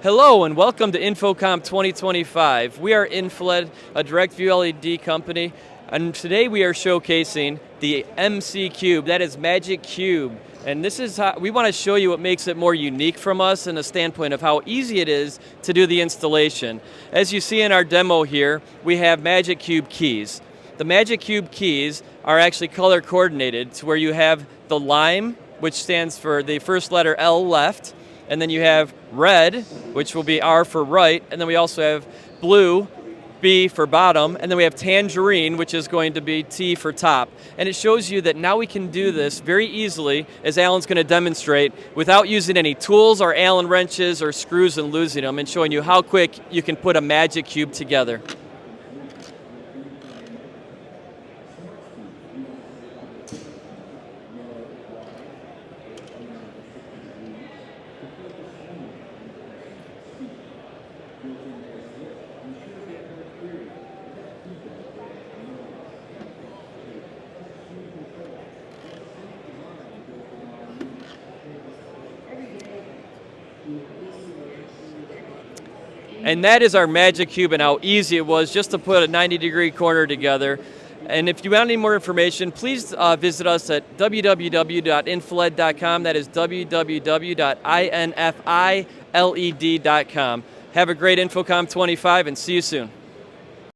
Hello and welcome to InfoComm 2025. We are INFiLED, a direct view LED company, and today we are showcasing the MC Cube, that is Magic Cube. And this is how we want to show you what makes it more unique from us in the standpoint of how easy it is to do the installation. As you see in our demo here, we have Magic Cube keys. The Magic Cube keys are actually color coordinated to where you have the lime, which stands for the first letter L left, and then you have red, which will be R for right, and then we also have blue, B for bottom, and then we have tangerine, which is going to be T for top. And it shows you that now we can do this very easily, as Alan's going to demonstrate, without using any tools or Allen wrenches or screws and losing them, and showing you how quick you can put a Magic Cube together. And that is our Magic Cube and how easy it was just to put a 90-degree corner together. And if you want any more information, please visit us at www.infiled.com. That is www.INFiLED.com. Have a great InfoComm 25 and see you soon.